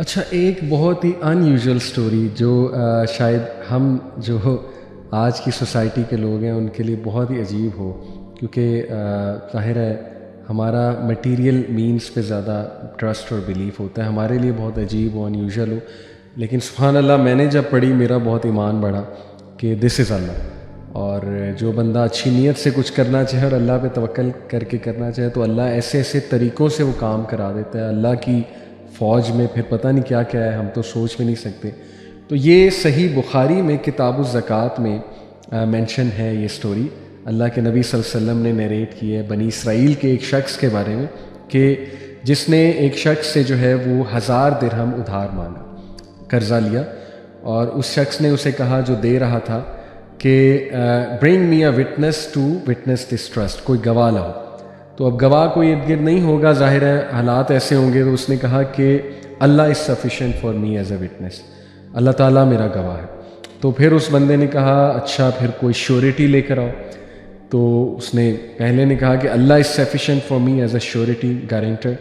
اچھا، ایک بہت ہی ان یوزول اسٹوری جو شاید ہم جو آج کی سوسائٹی کے لوگ ہیں ان کے لیے بہت ہی عجیب ہو، کیونکہ ظاہر ہے ہمارا مٹیریل مینس پہ زیادہ ٹرسٹ اور بلیف ہوتا ہے، ہمارے لیے بہت عجیب ہو، ان یوزول ہو، لیکن سبحان اللہ میں نے جب پڑھی میرا بہت ایمان بڑھا کہ دس از اللہ، اور جو بندہ اچھی نیت سے کچھ کرنا چاہے اور اللہ پہ توکل کر کے کرنا چاہے تو اللہ ایسے ایسے طریقوں سے وہ کام کرا دیتا ہے، اللہ کی فوج میں پھر پتہ نہیں کیا کیا ہے، ہم تو سوچ بھی نہیں سکتے۔ تو یہ صحیح بخاری میں کتاب الزکوٰۃ میں مینشن ہے یہ سٹوری، اللہ کے نبی صلی اللہ علیہ وسلم نے نیریٹ کی ہے بنی اسرائیل کے ایک شخص کے بارے میں، کہ جس نے ایک شخص سے جو ہے وہ 1000 درہم ادھار مانگا، قرضہ لیا، اور اس شخص نے اسے کہا جو دے رہا تھا کہ bring me a witness to witness this trust, کوئی گواہ لاؤ۔ تو اب گواہ کوئی ارد گرد نہیں ہوگا، ظاہر ہے حالات ایسے ہوں گے، تو اس نے کہا کہ Allah is sufficient for me as a witness, Allah تعالیٰ میرا گواہ ہے۔ تو پھر اس بندے نے کہا اچھا پھر کوئی شیورٹی لے کر آؤ، تو اس نے پہلے نے کہا کہ Allah is sufficient for me as a surety guarantor,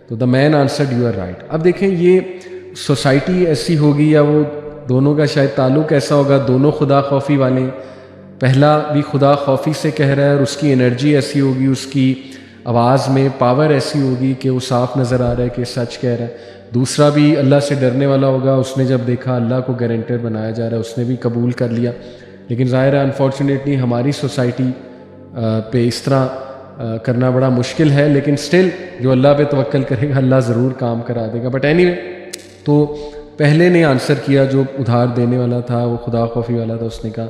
تو the man answered you are right. اب دیکھیں یہ سوسائٹی ایسی ہوگی یا وہ دونوں کا شاید تعلق ایسا ہوگا، دونوں خدا خوفی والے ہیں، پہلا بھی خدا خوفی سے کہہ رہا ہے اور اس کی انرجی ایسی ہوگی، اس کی آواز میں پاور ایسی ہوگی کہ وہ صاف نظر آ رہا ہے کہ سچ کہہ رہا ہے۔ دوسرا بھی اللہ سے ڈرنے والا ہوگا، اس نے جب دیکھا اللہ کو گارنٹر بنایا جا رہا ہے اس نے بھی قبول کر لیا۔ لیکن ظاہر ہے انفارچونیٹلی ہماری سوسائٹی پہ اس طرح کرنا بڑا مشکل ہے، لیکن سٹل جو اللہ پہ توکل کرے گا اللہ ضرور کام کرا دے گا۔ بٹ اینی وے، تو پہلے نے آنسر کیا جو ادھار دینے والا تھا، وہ خدا خوفی والا تھا، اس نے کہا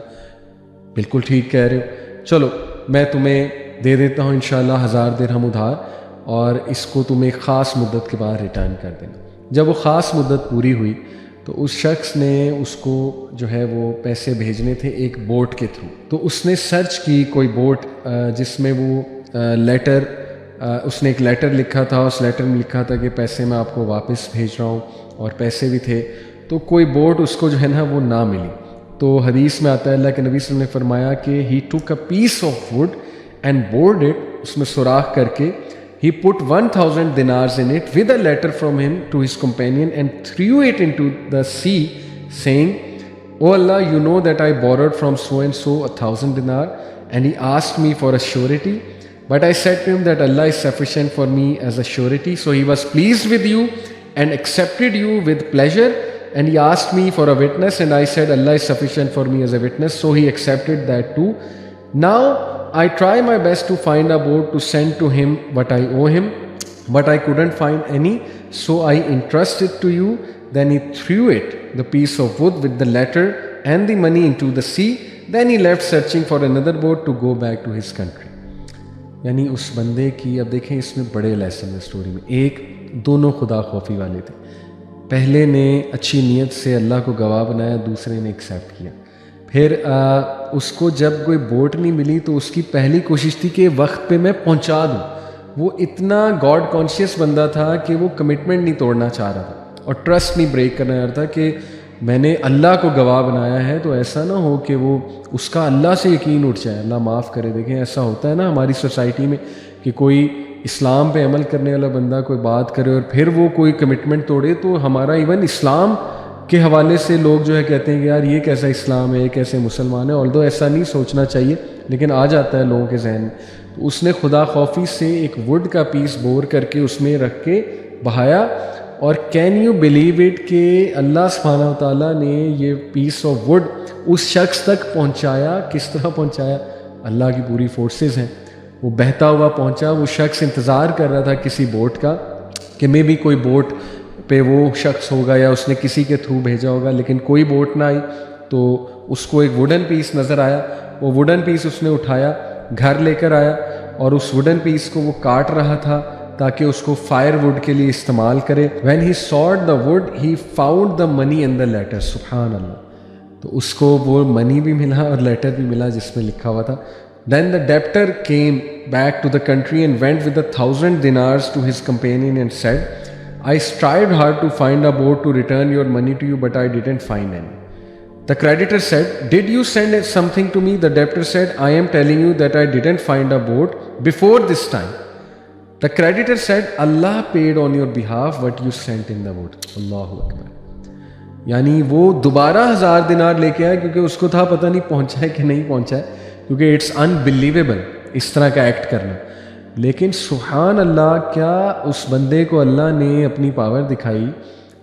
بالکل ٹھیک کہہ رہے ہو، چلو میں تمہیں دے دیتا ہوں انشاءاللہ 1000 درہم ادھار، اور اس کو تم ایک خاص مدت کے بعد ریٹرن کر دینا۔ جب وہ خاص مدت پوری ہوئی تو اس شخص نے اس کو جو ہے وہ پیسے بھیجنے تھے ایک بوٹ کے تھرو، تو اس نے سرچ کی کوئی بوٹ جس میں وہ لیٹر، اس نے ایک لیٹر لکھا تھا، اس لیٹر میں لکھا تھا کہ پیسے میں آپ کو واپس بھیج رہا ہوں، اور پیسے بھی تھے، تو کوئی بوٹ اس کو جو ہے نا وہ نہ ملی۔ تو حدیث میں آتا ہے اللہ کے نبی صلی اللہ علیہ وسلم نے فرمایا کہ he took a piece of wood and bored it, اس میں سوراخ کر کے he put 1000 dinars in it with a letter from him to his companion and threw it into the sea, saying, "Oh Allah, you know that I borrowed from so and so 1000 dinar, and he asked me for a surety, but I said to him that Allah is sufficient for me as a surety, so he was pleased with you and accepted you with pleasure, and he asked me for a witness, and I said Allah is sufficient for me as a witness, so he accepted that too. Now I try my best to find a boat to send to him what I owe him, but I couldn't find any, so I entrust it to you." Then he threw it, the piece of wood with the letter and the money, into the sea. Then he left searching for another boat to go back to his country. یعنی اس بندے کی، اب دیکھیں اس میں بڑے lesson ہے story میں، ایک دونوں خدا خوفی والے تھے، پہلے نے اچھی نیت سے اللہ کو گواہ بنایا، دوسرے نے ایکسیپٹ کیا۔ پھر اس کو جب کوئی بوٹ نہیں ملی تو اس کی پہلی کوشش تھی کہ وقت پہ میں پہنچا دوں۔ وہ اتنا گاڈ کانشیس بندہ تھا کہ وہ کمٹمنٹ نہیں توڑنا چاہ رہا تھا اور ٹرسٹ نہیں بریک کرنا چاہ رہا تھا کہ میں نے اللہ کو گواہ بنایا ہے، تو ایسا نہ ہو کہ وہ اس کا اللہ سے یقین اٹھ جائے، اللہ معاف کرے۔ دیکھیں ایسا ہوتا ہے نا ہماری سوسائٹی میں کہ کوئی اسلام پہ عمل کرنے والا بندہ کوئی بات کرے اور پھر وہ کوئی کمٹمنٹ توڑے، تو ہمارا ایون اسلام کے حوالے سے لوگ جو ہے کہتے ہیں کہ یار یہ کیسا اسلام ہے، یہ کیسے مسلمان ہے، آلدو ایسا نہیں سوچنا چاہیے، لیکن آ جاتا ہے لوگوں کے ذہن میں۔ تو اس نے خدا خوفی سے ایک ووڈ کا پیس بور کر کے اس میں رکھ کے بہایا، اور کین یو بلیو اٹ کہ اللہ سبحانہ وتعالیٰ نے یہ پیس آف ووڈ اس شخص تک پہنچایا۔ کس طرح پہنچایا؟ اللہ کی پوری فورسز ہیں، وہ بہتا ہوا پہنچا۔ وہ شخص انتظار کر رہا تھا کسی بوٹ کا کہ میں بھی کوئی بوٹ پہ وہ شخص ہوگا یا اس نے کسی کے تھرو بھیجا ہوگا، لیکن کوئی بوٹ نہ آئی۔ تو اس کو ایک ووڈن پیس نظر آیا، وہ ووڈن پیس اس نے اٹھایا، گھر لے کر آیا، اور اس ووڈن پیس کو وہ کاٹ رہا تھا تاکہ اس کو فائر ووڈ کے لیے استعمال کرے۔ when he sawed the wood he found the money in the letter، سبحان اللہ، تو اس کو وہ منی بھی ملا اور لیٹر بھی ملا جس میں لکھا ہوا تھا۔ then the debtor came back to the country and went with 1000 dinars to his companion and said, "I strived hard to find a boat to return your money to you, but I didn't find any." The creditor said, "Did you send something to me?" The debtor said, "I am telling you that I didn't find a boat before this time." The creditor said, Allah paid on your behalf what you sent in the wood. Allahu Akbar. یعنی وہ دوبارہ 1000 دینار لے کے آیا کیونکہ اس کو تھا پتہ نہیں پہنچا ہے کہ نہیں پہنچا ہے، کیونکہ اٹس انبلیویبل اس طرح کا ایکٹ کرنا. لیکن سبحان اللہ، کیا اس بندے کو اللہ نے اپنی پاور دکھائی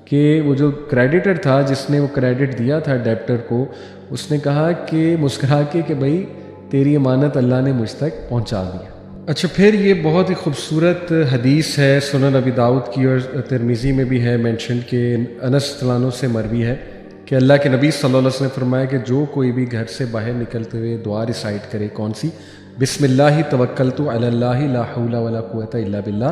کہ وہ جو کریڈیٹر تھا جس نے وہ کریڈٹ دیا تھا ڈیپٹر کو، اس نے کہا کہ مسکرا کے کہ بھائی تیری امانت اللہ نے مجھ تک پہنچا دیا. اچھا، پھر یہ بہت ہی خوبصورت حدیث ہے، سنن ابی داؤد کی اور ترمذی میں بھی ہے مینشن، کہ انس رضی اللہ عنہ سے مروی ہے کہ اللہ کے نبی صلی اللہ علیہ وسلم نے فرمایا کہ جو کوئی بھی گھر سے باہر نکلتے ہوئے دعا ریسائٹ کرے، کون سی؟ بسم اللہ توکلت علی اللہ لا حول ولا قوۃ الا باللہ.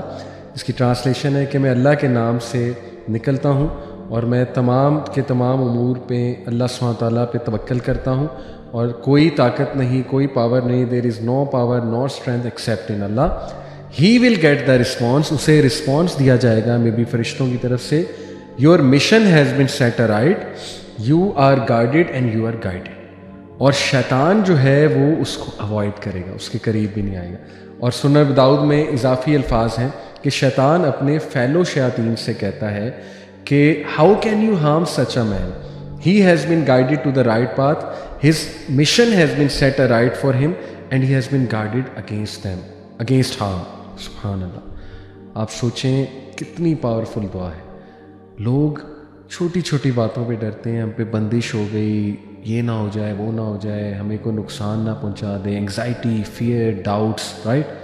اس کی ٹرانسلیشن ہے کہ میں اللہ کے نام سے نکلتا ہوں اور میں تمام کے تمام امور پہ اللہ سبحانہ تعالیٰ پہ توکل کرتا ہوں، اور کوئی طاقت نہیں، کوئی پاور نہیں، there is no power no strength except in Allah. He will get the response, اسے رسپانس دیا جائے گا میں بھی فرشتوں کی طرف سے. Your mission has been set right, you are guided and you are guided. اور شیطان جو ہے وہ اس کو اوائڈ کرے گا، اس کے قریب بھی نہیں آئے گا. اور سنن ابی داؤد میں اضافی الفاظ ہیں کہ شیطان اپنے فیلو شیاطین سے کہتا ہے کہ how can you harm such a man, he has been guided to the right path, his mission has been set aright for him and he has been guarded against them, against harm. سبحان اللہ. آپ سوچیں کتنی powerful دعا ہے. لوگ چھوٹی چھوٹی باتوں پہ ڈرتے ہیں، ہم پہ بندش ہو گئی، یہ نہ ہو جائے وہ نہ ہو جائے، ہمیں کوئی نقصان نہ پہنچا دے، انگزائٹی، فیئر، ڈاؤٹس، رائٹ.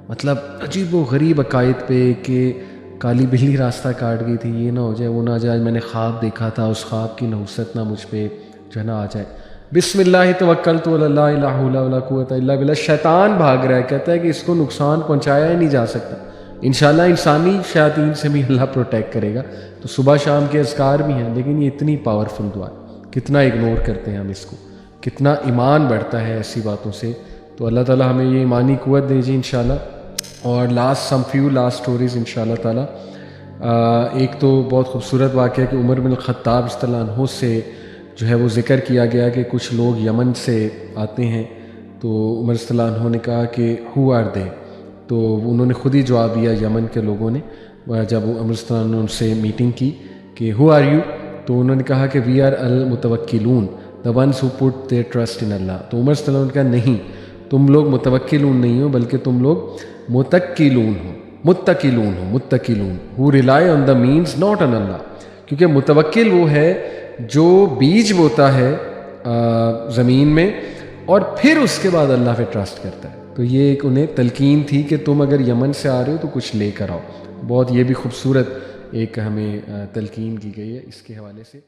مطلب عجیب و غریب عقائد پہ کہ کالی بلی راستہ کاٹ گئی تھی، یہ نہ ہو جائے وہ نہ جائے، میں نے خواب دیکھا تھا، اس خواب کی نحوست نہ مجھ پہ جو ہے نا آ جائے. بسم اللہ توکلت علی اللہ لا حول ولا قوۃ الا باللہ. شیطان بھاگ رہا ہے، کہتا ہے کہ اس کو نقصان پہنچایا ہی نہیں جا سکتا. انشاءاللہ انسانی شیاطین سے بھی اللہ پروٹیکٹ کرے گا. تو صبح شام کے اذکار بھی ہیں، لیکن یہ اتنی پاورفل دعا ہے، کتنا اگنور کرتے ہیں ہم اس کو، کتنا ایمان بڑھتا ہے ایسی باتوں سے. تو اللہ تعالیٰ ہمیں یہ ایمانی قوت دے جی انشاءاللہ. اور لاسٹ اسٹوریز انشاءاللہ تعالیٰ. ایک تو بہت خوبصورت واقعہ کہ عمر بن الخطاب رضی اللہ عنہ سے جو ہے وہ ذکر کیا گیا کہ کچھ لوگ یمن سے آتے ہیں، تو عمر رضی اللہ عنہ نے کہا کہ ہو آر دے، تو انہوں نے خود ہی جواب دیا یمن کے لوگوں نے، جب عمر رضی اللہ عنہ ان سے میٹنگ کی کہ ہو آر یو، تو انہوں نے کہا کہ وی آر المتوکلون، the ones who put their trust in Allah. تو عمر صلی اللہ علیہ وسلم نے کہا نہیں، تم لوگ متوکلون نہیں ہو بلکہ تم لوگ متکلون ہو، متکلون ہو rely on the means not on Allah. کیونکہ متوکل وہ ہے جو بیج بوتا ہے زمین میں اور پھر اس کے بعد اللہ پہ ٹرسٹ کرتا ہے. تو یہ ایک انہیں تلقین تھی کہ تم اگر یمن سے آ رہے ہو تو کچھ لے کر آؤ. بہت یہ بھی خوبصورت ایک ہمیں تلقین کی گئی ہے اس کے حوالے سے.